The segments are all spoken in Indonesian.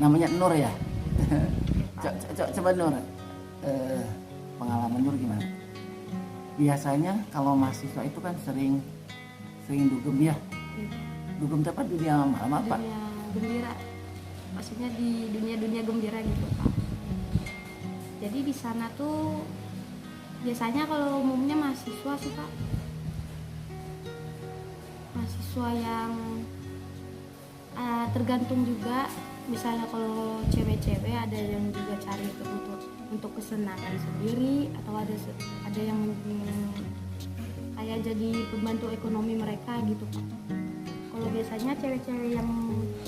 namanya Nur ya. Coba Nur, pengalaman Nur gimana? Biasanya kalau mahasiswa itu kan sering dugem ya. Dugem apa dunia malam apa? Dunia gembira, maksudnya di dunia gembira gitu Pak. Jadi di sana tuh biasanya kalau umumnya mahasiswa sih Pak, mahasiswa yang tergantung juga. Misalnya kalau cewek-cewek ada yang juga cari itu untuk kesenangan sendiri, atau ada yang kayak jadi pembantu ekonomi mereka gitu Pak. Kalau biasanya cewek-cewek yang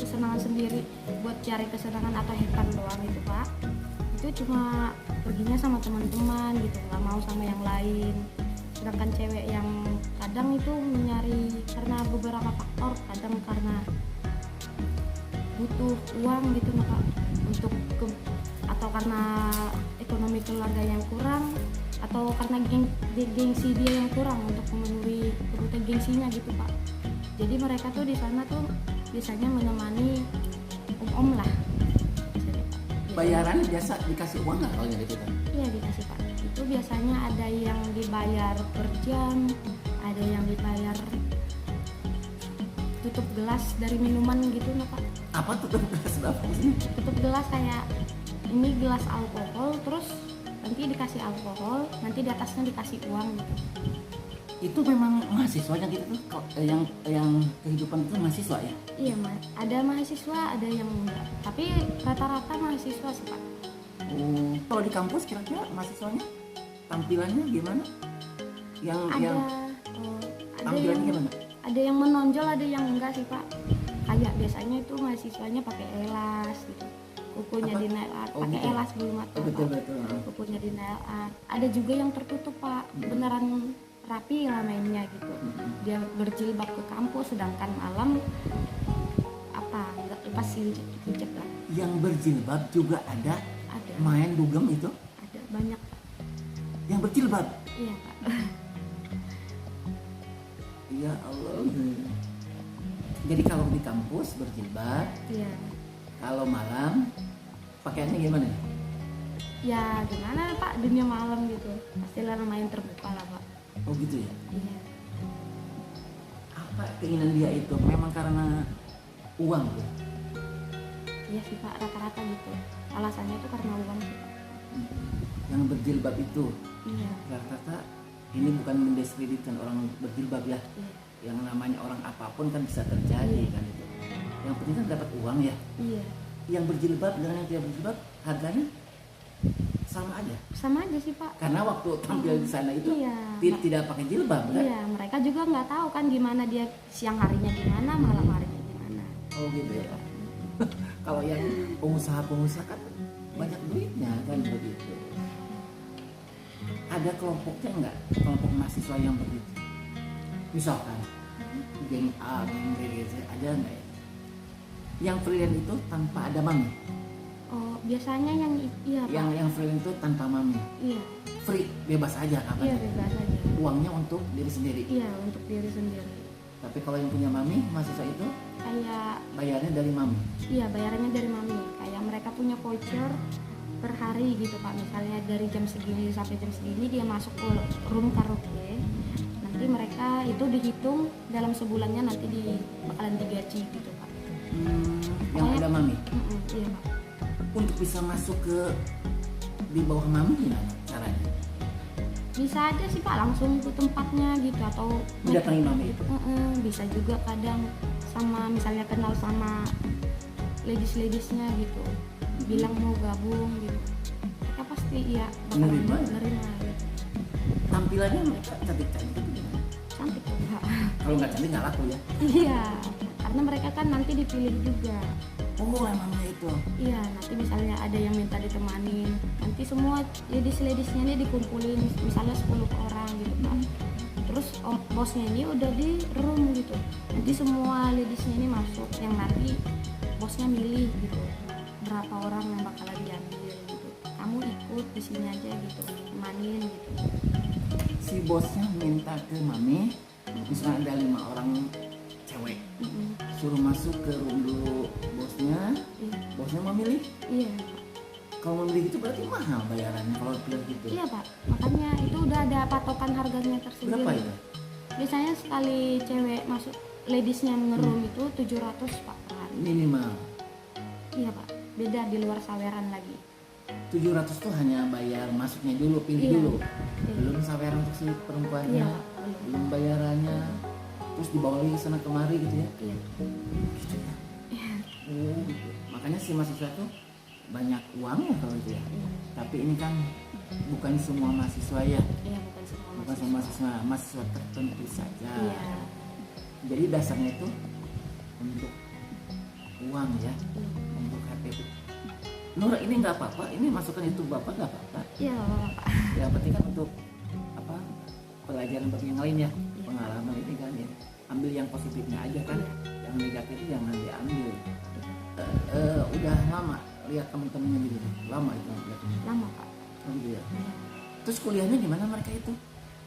kesenangan sendiri buat cari kesenangan atau hepan doang gitu Pak, itu cuma perginya sama teman-teman gitu, nggak mau sama yang lain. Sedangkan cewek yang kadang itu mencari karena beberapa faktor, kadang karena butuh uang gitu Pak, atau karena ekonomi keluarga yang kurang, atau karena gengsi dia yang kurang untuk memenuhi kebutuhan gengsinya gitu Pak. Jadi mereka tuh di sana tuh biasanya menemani om-om lah. Bayaran biasa dikasih uang nggak kalau yang gitu? Iya dikasih Pak. Itu biasanya ada yang dibayar per jam, ada yang dibayar tutup gelas dari minuman gitu Pak. Apa tutup gelas berapa sih? Tutup gelas kayak ini gelas alkohol, terus nanti dikasih alkohol, nanti di atasnya dikasih uang gitu. Itu memang mahasiswanya gitu tuh, yang kehidupan itu mahasiswa ya? Iya Mas, ada mahasiswa, ada yang enggak. Tapi rata-rata mahasiswa sih Pak. Kalau di kampus kira-kira mahasiswanya tampilannya gimana? Yang Ada tampilannya yang gimana? ada yang menonjol, ada yang enggak sih Pak. Kayak biasanya itu mahasiswanya pakai elas gitu. Kukunya Apa? di nail art, Oh, pakai gitu. elas bulu mata. Betul. Kukunya di nail art. Ada juga yang tertutup Pak, beneran rapi lah mainnya gitu. Dia berjilbab ke kampus, sedangkan malam nggak lepas hijab lah. Yang berjilbab juga ada Ada, main dugem itu? ada banyak Pak. Yang berjilbab? Iya Pak. Ya Allah. Jadi kalau di kampus berjilbab, Iya. kalau malam pakaiannya gimana? Ya gimana Pak, dunia malam gitu. Pastilah main terbuka lah Pak. Oh gitu ya? Iya. Apa keinginan dia itu? Memang karena uang tuh? Iya sih Pak, rata-rata gitu. Alasannya itu karena uang sih Pak. Yang berjilbab itu Iya. rata-rata ini bukan mendiskreditkan orang berjilbab ya. Iya. Yang namanya orang apapun kan bisa terjadi kan itu. Yang penting kan dapat uang ya. Iya. Yang berjilbab dengan yang tidak berjilbab harganya sama aja. Sama aja sih Pak. Karena waktu tampil di sana itu Iya. tidak pakai jilbab kan? Iya, mereka juga nggak tahu kan gimana dia siang harinya gimana, malam harinya gimana. Oh gitu ya. Kalau yang pengusaha kan banyak duitnya kan begitu. Ada kelompoknya enggak? Kelompok mahasiswa yang begitu. Misalkan geng A, geng B, geng C, ada enggak ya? Yang freelance itu tanpa ada mami. Oh, biasanya yang iya Pak. Yang freelance itu tanpa mami. Iya. Free, bebas aja kapan Iya aja. bebas aja. Uangnya untuk diri sendiri. Iya, untuk diri sendiri. Tapi kalau yang punya mami, mahasiswa itu Kayak bayarnya dari mami. iya, bayarannya dari mami. Kayak mereka punya voucher per hari gitu Pak. Misalnya dari jam segini sampai jam segini dia masuk ke room karaoke. Nanti mereka itu dihitung dalam sebulannya, nanti bakalan digaji gitu Pak. Yang ada mami. Iya Pak. Untuk bisa masuk ke di bawah mami gimana caranya? Bisa aja sih Pak, langsung ke tempatnya gitu, atau Mendatangi mami itu. bisa juga kadang sama misalnya kenal sama ladies-ladiesnya gitu, bilang mau gabung gitu, mereka pasti iya Nerima. nerima gitu. Tampilannya mereka cantik-cantik itu gimana? Cantik tuh Pak. Kalau nggak cantik nggak laku ya. Iya, karena mereka kan nanti dipilih juga. Oh emangnya itu. Iya, nanti misalnya ada yang minta ditemanin, nanti semua ladies-ladiesnya ini dikumpulin, misalnya 10 orang gitu Pak. Terus bosnya ini udah di room gitu, nanti semua ladiesnya ini masuk, yang nanti bosnya milih gitu berapa orang yang bakalan diambil gitu. Kamu ikut di sini aja gitu, temanin gitu. Si bosnya minta ke mami, misalnya ada 5 orang cewek, suruh masuk ke room dulu bosnya, Iya. bosnya memilih. Iya. Kalau memilih itu berarti mahal bayarannya kalau pilih gitu. Iya Pak, makanya itu udah ada patokan harganya tersendiri. Berapa itu? Biasanya sekali cewek masuk, ladiesnya ngeroom itu 700 Pak per hari. Minimal. Iya Pak, beda di luar saweran lagi. 700 tuh hanya bayar masuknya dulu, pilih Iya. dulu. Iya. Belum saweran untuk si perempuannya, Iya Pak, belum. belum bayarannya. Terus dibawa lagi sana kemari gitu ya. Iya. Gitu ya. Oh, gitu. Makanya si mahasiswa tuh banyak uangnya kalau itu ya. Iya. Tapi ini kan bukan semua mahasiswa ya. Iya, bukan semua Bukan semua mahasiswa tertentu saja. Iya. Jadi dasarnya itu untuk uang ya, Iya. untuk HPP. Nur, ini nggak apa-apa, ini masukan itu bapak nggak apa-apa. Iya Pak. Ya penting kan untuk apa, pelajaran bagi yang lain ya, pengalaman ini kan ya. Ambil yang positifnya aja kan, yang negatif jangan diambil. Udah lama lihat teman-temannya gitu, lama itu lihatnya. Lama Pak. Oh, gitu ya. Terus kuliahnya gimana mereka itu?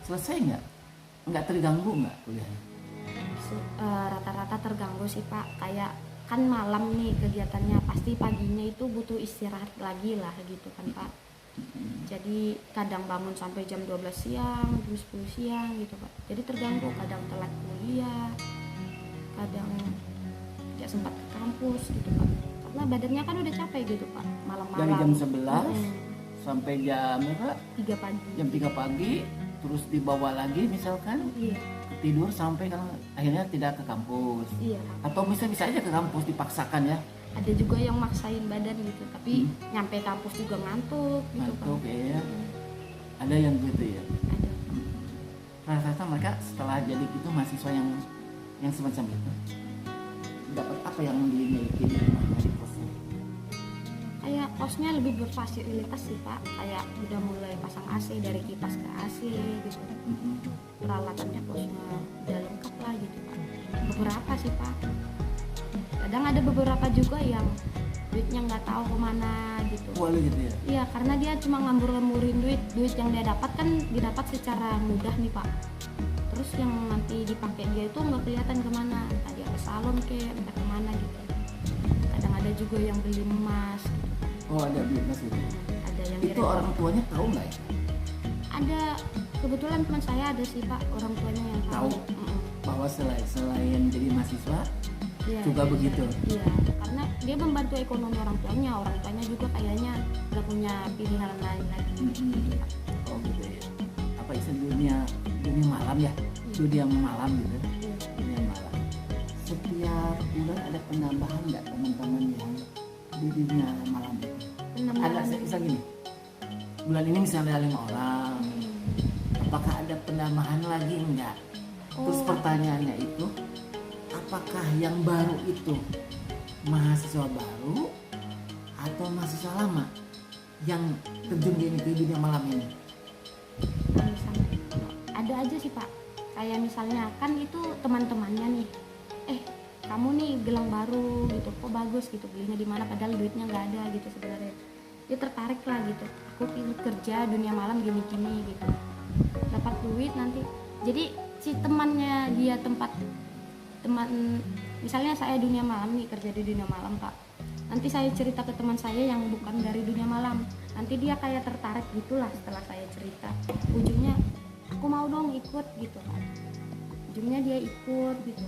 Selesai nggak? Nggak terganggu nggak kuliahnya? Rata-rata terganggu sih Pak. Kayak kan malam nih kegiatannya, pasti paginya itu butuh istirahat lagi lah gitu kan Pak. Jadi kadang bangun sampai jam 12 siang, jam 10 siang gitu Pak. Jadi terganggu, kadang telat kuliah, kadang gak sempat ke kampus gitu Pak. Karena badannya kan udah capek gitu Pak, malam-malam. Dari jam 11 sampai jam berapa? 3 pagi. Jam 3 pagi, terus dibawa lagi misalkan Iya, tidur sampai kan akhirnya tidak ke kampus. iya. Atau bisa aja ke kampus dipaksakan ya. Ada juga yang maksain badan gitu, tapi nyampe kampus juga ngantuk gitu Ngantuk Pak. ya. Ada yang gitu ya. Ada. Rata-rata mereka setelah jadi gitu mahasiswa yang semacam itu dapat apa yang dimiliki di rumahnya di kosnya? Kayak kosnya lebih berfasilitas sih Pak, kayak udah mulai pasang AC, dari kipas ke AC gitu. Peralatannya kosnya udah lengkap lah gitu Pak. Beberapa sih Pak, kadang ada beberapa juga yang duitnya nggak tahu kemana gitu. Walau gitu ya. Iya, karena dia cuma ngambur-ngamburin duit yang dia dapat kan didapat secara mudah nih Pak. Terus yang nanti dipakai dia itu nggak kelihatan kemana, entah dia ke salon entah kemana gitu. Kadang ada juga yang beli emas gitu. Oh, ada duit masih. Ada yang Itu orang tuanya tahu nggak ya? Ada, kebetulan teman saya ada sih Pak, orang tuanya yang tahu. Tahu. Bahwa selain jadi mahasiswa Iya, juga begitu. Iya, karena dia membantu ekonomi orang tuanya juga kayaknya nggak punya pilihan lain lagi. Oh gitu ya. Apa istilah dunia malam ya? Dunia malam gitu. Iya. Dunia malam. Setiap bulan ada penambahan nggak teman-teman yang di dunia malam itu? Ada misal gini. Bulan ini misalnya ada 5 orang. Apakah ada penambahan lagi enggak? Terus pertanyaannya itu, apakah yang baru itu mahasiswa baru atau mahasiswa lama yang terjun di dunia malam ini? Misalnya, ada aja sih Pak, kayak misalnya kan itu teman-temannya nih, kamu nih gelang baru gitu, kok bagus gitu, belinya di mana, padahal duitnya nggak ada gitu sebenarnya. Dia tertarik lah gitu, aku ikut kerja dunia malam gini-gini gitu, dapat duit nanti. Jadi si temannya dia teman, misalnya saya dunia malam nih, kerja di dunia malam Pak, nanti saya cerita ke teman saya yang bukan dari dunia malam, nanti dia kayak tertarik gitulah setelah saya cerita, ujungnya aku mau dong ikut gitu Pak, ujungnya dia ikut gitu.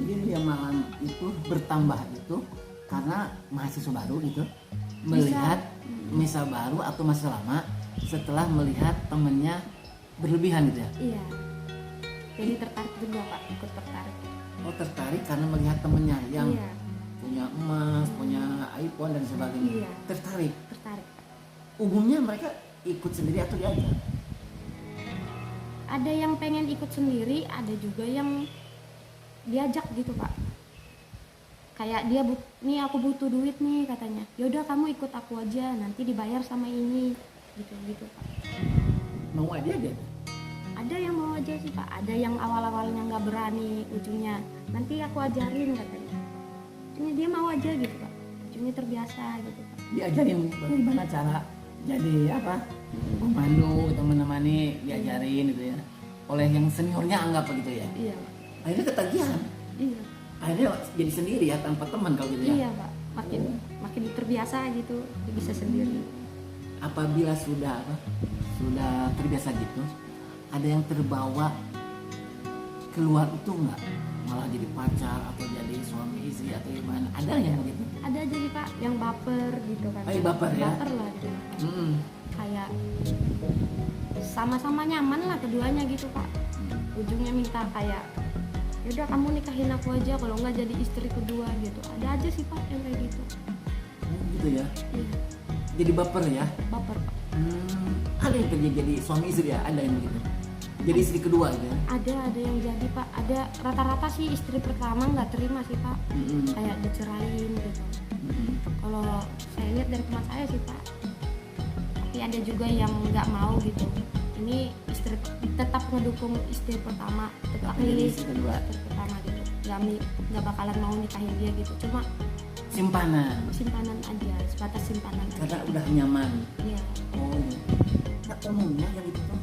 Jadi dunia malam itu bertambah itu karena mahasiswa baru gitu melihat mahasiswa baru atau mahasiswa lama setelah melihat temennya berlebihan gitu ya. Iya, jadi tertarik juga Pak, ikut tertarik. Oh, tertarik karena melihat temennya yang Iya, punya emas, punya iPhone dan sebagainya. Iya. Tertarik. tertarik. Umumnya mereka ikut sendiri atau diajak? Ada yang pengen ikut sendiri, ada juga yang diajak gitu Pak. Kayak dia nih aku butuh duit nih katanya, yaudah kamu ikut aku aja, nanti dibayar sama ini gitu Pak. Mau aja deh. Ada yang mau aja sih Pak, ada yang awal-awalnya nggak berani, ujungnya nanti aku ajarin katanya, ujungnya dia mau aja gitu Pak, ujungnya terbiasa gitu Pak. Diajarin bagaimana cara jadi apa? Komando atau menemani, diajarin gitu ya. Oleh yang seniornya anggap begitu ya. Iya Pak. Akhirnya ketagihan. Iya. Akhirnya jadi sendiri ya tanpa teman kalau gitu ya. Iya Pak, makin terbiasa gitu, bisa sendiri. Apabila sudah terbiasa gitu, ada yang terbawa keluar itu nggak, malah jadi pacar atau jadi suami istri atau gimana, ada yang begitu? Ada aja sih Pak yang baper gitu kan. Baper ya? Baper lah gitu. Mm-mm. Kayak sama-sama nyaman lah keduanya gitu Pak. Ujungnya minta kayak, yaudah kamu nikahin aku aja, kalau nggak jadi istri kedua gitu. Ada aja sih Pak yang kayak gitu. Gitu ya, Iya, jadi baper ya. baper Pak. Ada yang kerja jadi suami istri ya, ada yang begitu, jadi istri kedua gitu ya. Ada yang jadi Pak. Ada rata-rata sih istri pertama nggak terima sih Pak. Mm-mm. Kayak dicerain gitu. Mm-mm. Kalau saya lihat dari teman saya sih Pak. Tapi ada juga yang nggak mau gitu. Ini istri tetap ngedukung istri pertama, tetap Tapi milih istri kedua. istri pertama gitu. Nggak bakalan mau nikahin dia gitu. Cuma Simpanan, simpanan aja, sebatas simpanan aja. karena udah nyaman. Iya. Oh, nah umumnya yang itu tuh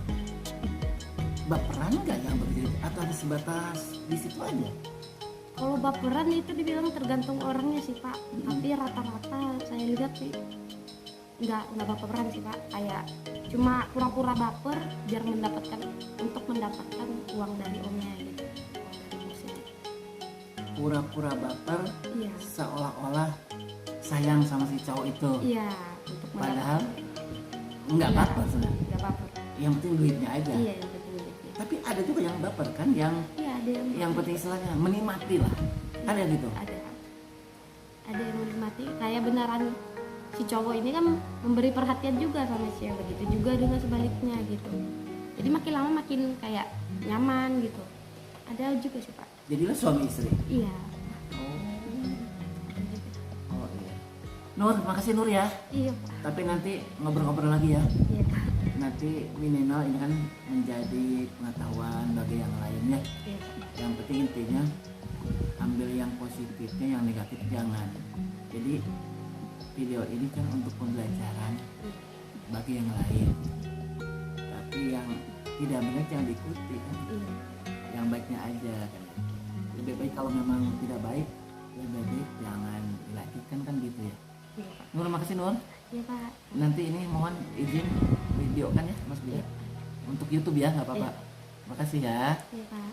baperan nggak yang begitu atau ada sebatas di situ aja? Kalau baperan itu dibilang tergantung orangnya sih Pak. Tapi rata-rata saya lihat sih nggak baperan sih Pak. Kayak cuma pura-pura baper biar mendapatkan uang dari omnya gitu, uang dari bosnya. Pura-pura baper, Iya. seolah-olah sayang sama si cowok itu, Iya, untuk padahal nggak Iya, baper sebenarnya. nggak baper. Yang penting duitnya aja. Iya, yang penting duitnya. Tapi ada juga yang baper kan, yang Iya, ada yang penting istilahnya menikmati lah. Ada gitu. ada yang menikmati, kayak beneran si cowok ini kan memberi perhatian juga sama si cewek, begitu juga dengan sebaliknya gitu. Jadi makin lama makin kayak nyaman gitu. Ada juga sih Pak. Jadilah suami istri. Iya. Oh iya. Nur, makasih Nur ya. Iya Pak. Tapi nanti ngobrol-ngobrol lagi ya. Iya Pak. Nanti minimal ini kan menjadi pengetahuan bagi yang lainnya. Iya Pak. Yang penting intinya ambil yang positifnya, yang negatif jangan. Jadi video ini kan untuk pembelajaran bagi yang lain. Tapi yang tidak benar jangan diikuti kan. Iya. Yang baiknya aja kan. Lebih baik kalau memang tidak baik, lebih baik jangan dilanjutkan kan gitu ya. Iya Pak. Nur, makasih Nur. Iya Pak. Nanti ini mohon izin video kan ya Mas Bia. Untuk YouTube ya, nggak apa-apa. Iya. Makasih ya. Iya Pak.